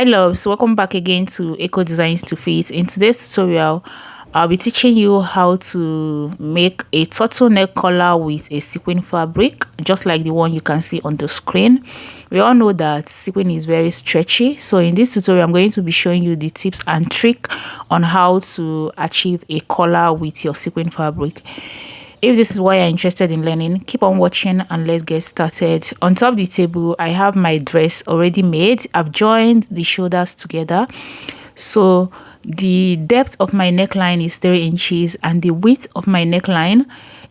Hi loves, welcome back again to Eco Designs to Fit. In today's tutorial, I'll be teaching you how to make a turtleneck collar with a sequin fabric, just like the one you can see on the screen. We all know that sequin is very stretchy, so in this tutorial I'm going to be showing you the tips and trick on how to achieve a collar with your sequin fabric. If this is why you're interested in learning, keep on watching and let's get started. On top of the table, I have my dress already made. I've joined the shoulders together. So the depth of my neckline is 3 inches and the width of my neckline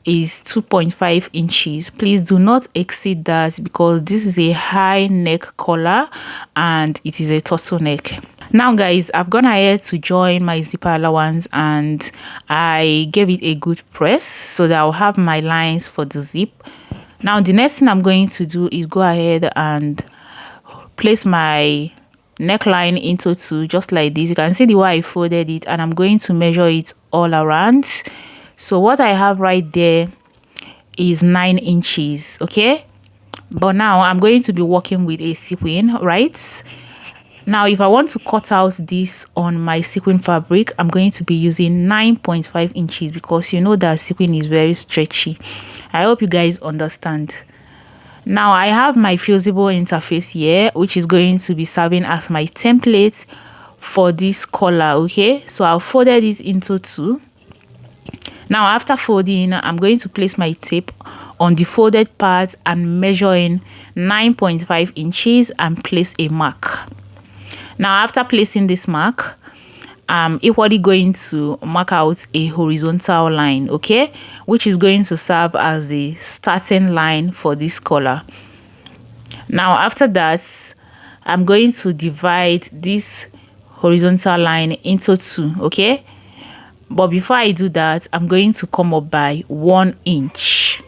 is 2.5 inches. Please do not exceed that because this is a high neck collar and it is a turtleneck. Now guys, I've gone ahead to join my zipper allowance and I gave it a good press so that I'll have my lines for the zip. Now the next thing I'm going to do is go ahead and place my neckline into 2 just like this. You can see the way I folded it and I'm going to measure it all around. So what I have right there is 9 inches, okay? But now I'm going to be working with a sequin, right? Now, if I want to cut out this on my sequin fabric, I'm going to be using 9.5 inches because you know that sequin is very stretchy. I hope you guys understand. Now, I have my fusible interface here, which is going to be serving as my template for this collar, okay? So I'll fold it into 2. Now, after folding, I'm going to place my tape on the folded part and measure in 9.5 inches and place a mark. Now, after placing this mark, I'm equally going to mark out a horizontal line, okay, which is going to serve as the starting line for this collar. Now, after that, I'm going to divide this horizontal line into 2, okay. But before I do that, I'm going to come up by 1 inch.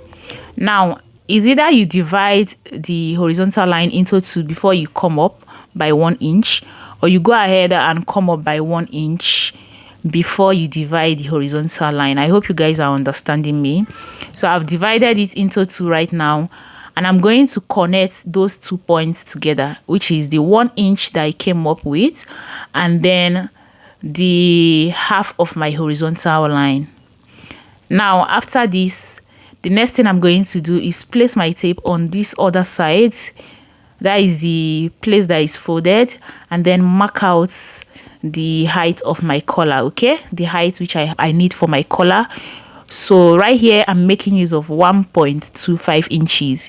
Now, is either you divide the horizontal line into 2 before you come up by 1 inch, or you go ahead and come up by 1 inch before you divide the horizontal line. I hope you guys are understanding me. So I've divided it into 2 right now, and I'm going to connect those 2 points together, which is the 1 inch that I came up with and then the half of my horizontal line. Now after this, the next thing I'm going to do is place my tape on this other side. That is the place that is folded, and then mark out the height of my collar, okay, the height which I need for my collar. So right here I'm making use of 1.25 inches.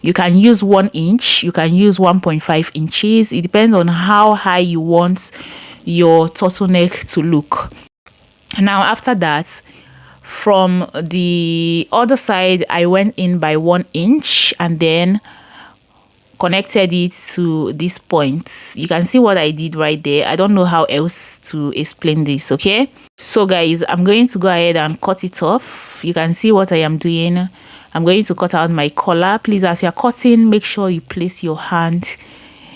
You can use 1 inch, you can use 1.5 inches. It depends on how high you want your turtleneck to look. Now after that, from the other side I went in by 1 inch and then connected it to this point. You can see what I did right there. I don't know how else to explain this, okay? So guys, I'm going to go ahead and cut it off. You can see what I am doing. I'm going to cut out my collar. Please, as you're cutting, make sure you place your hand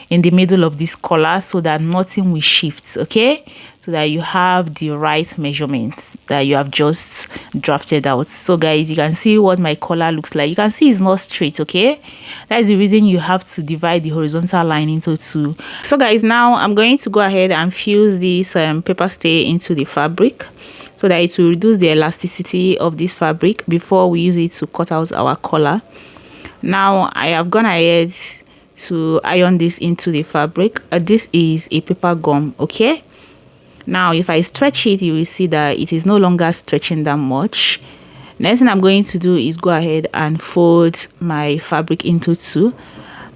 in the middle of this collar so that nothing will shift, okay? So that you have the right measurements that you have just drafted out. So guys, you can see what my collar looks like. You can see it's not straight, okay? That is the reason you have to divide the horizontal line into 2. So guys, now I'm going to go ahead and fuse this paper stay into the fabric so that it will reduce the elasticity of this fabric before we use it to cut out our collar. Now I have gone ahead to iron this into the fabric. This is a paper gum, okay? Now if I stretch it, you will see that it is no longer stretching that much. Next thing I'm going to do is go ahead and fold my fabric into 2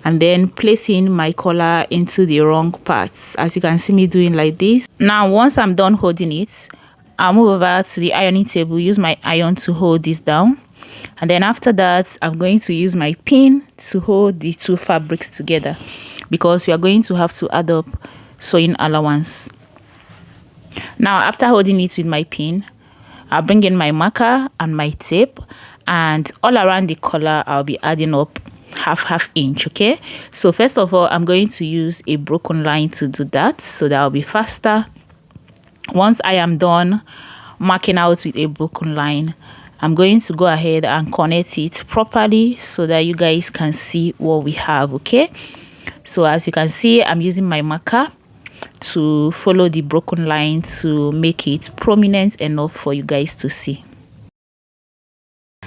and then placing my collar into the wrong parts, as you can see me doing like this. Now once I'm done holding it, I'll move over to the ironing table, use my iron to hold this down, and then after that I'm going to use my pin to hold the 2 fabrics together because we are going to have to add up sewing allowance. Now after holding it with my pin, I'll bring in my marker and my tape, and all around the collar I'll be adding up half inch, okay? So first of all, I'm going to use a broken line to do that so that I'll be faster. Once I am done marking out with a broken line, I'm going to go ahead and connect it properly so that you guys can see what we have, okay? So as you can see, I'm using my marker to follow the broken line to make it prominent enough for you guys to see.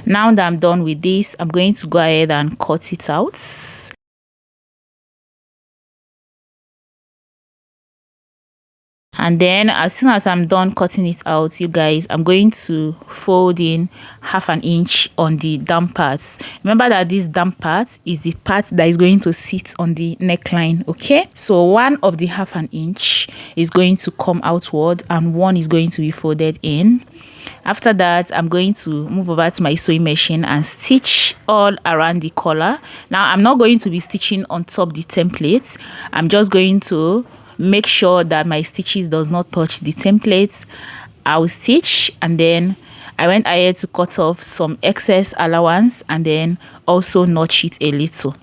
Now that I'm done with this, I'm going to go ahead and cut it out. And then as soon as I'm done cutting it out, you guys, I'm going to fold in 1/2 inch on the down parts. Remember that this down part is the part that is going to sit on the neckline, okay? So one of the 1/2 inch is going to come outward and one is going to be folded in. After that, I'm going to move over to my sewing machine and stitch all around the collar. Now I'm not going to be stitching on top the template. I'm just going to make sure that my stitches does not touch the templates. I'll stitch, and then I went ahead to cut off some excess allowance and then also notch it a little.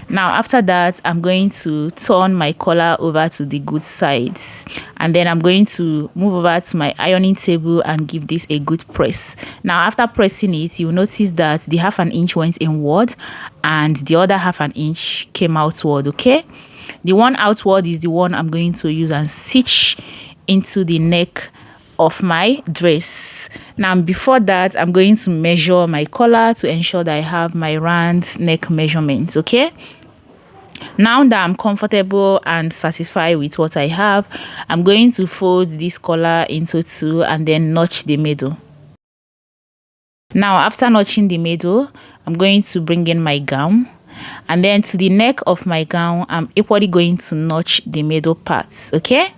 Now after that, I'm going to turn my collar over to the good sides, and then I'm going to move over to my ironing table and give this a good press. Now after pressing it, you'll notice that the 1/2 inch went inward and the other 1/2 inch came outward, okay? The one outward is the one I'm going to use and stitch into the neck of my dress. Now before that, I'm going to measure my collar to ensure that I have my round neck measurements, okay? Now that I'm comfortable and satisfied with what I have, I'm going to fold this collar into 2 and then notch the middle. Now after notching the middle, I'm going to bring in my gown, and then to the neck of my gown, I'm equally going to notch the middle parts, okay?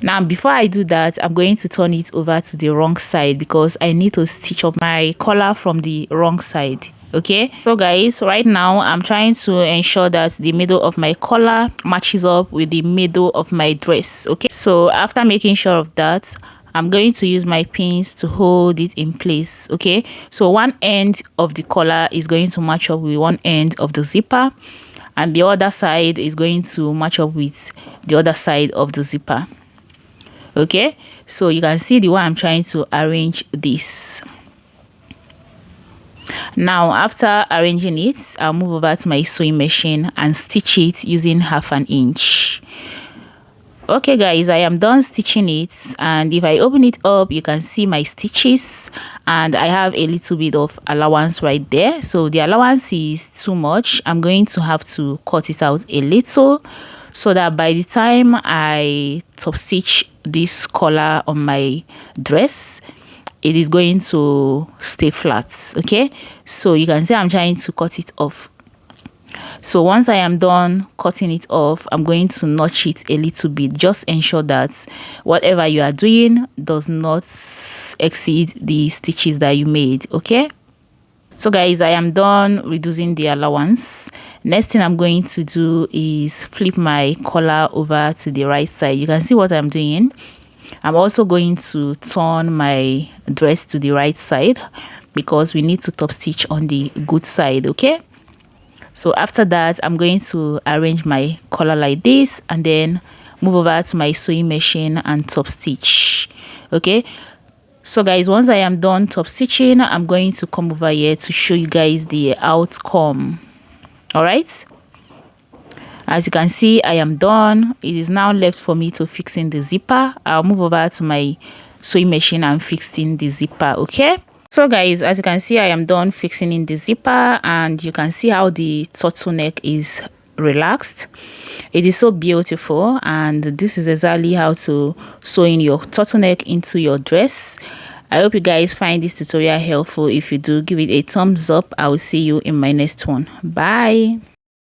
Now before I do that, I'm going to turn it over to the wrong side because I need to stitch up my collar from the wrong side, okay? So guys, right now I'm trying to ensure that the middle of my collar matches up with the middle of my dress, okay? So after making sure of that, I'm going to use my pins to hold it in place, okay? So one end of the collar is going to match up with one end of the zipper, and the other side is going to match up with the other side of the zipper, okay? So you can see the way I'm trying to arrange this. Now after arranging it, I'll move over to my sewing machine and stitch it using 1/2 inch. Okay guys, I am done stitching it, and if I open it up, you can see my stitches, and I have a little bit of allowance right there. So the allowance is too much. I'm going to have to cut it out a little so that by the time I top stitch this collar on my dress, it is going to stay flat, okay? So you can see I'm trying to cut it off. So once I am done cutting it off, I'm going to notch it a little bit. Just ensure that whatever you are doing does not exceed the stitches that you made, okay? So guys, I am done reducing the allowance. Next thing I'm going to do is flip my collar over to the right side. You can see what I'm doing. I'm also going to turn my dress to the right side because we need to top stitch on the good side, okay? So after that, I'm going to arrange my collar like this and then move over to my sewing machine and top stitch, okay? So guys, once I am done top stitching, I'm going to come over here to show you guys the outcome. All right, as you can see, I am done. It is now left for me to fix in the zipper. I'll move over to my sewing machine and fix in the zipper, okay? So guys, as you can see, I am done fixing in the zipper, and you can see how the turtleneck is relaxed. It is so beautiful, and this is exactly how to sew in your turtleneck into your dress. I hope you guys find this tutorial helpful. If you do, give it a thumbs up. I will see you in my next one. Bye.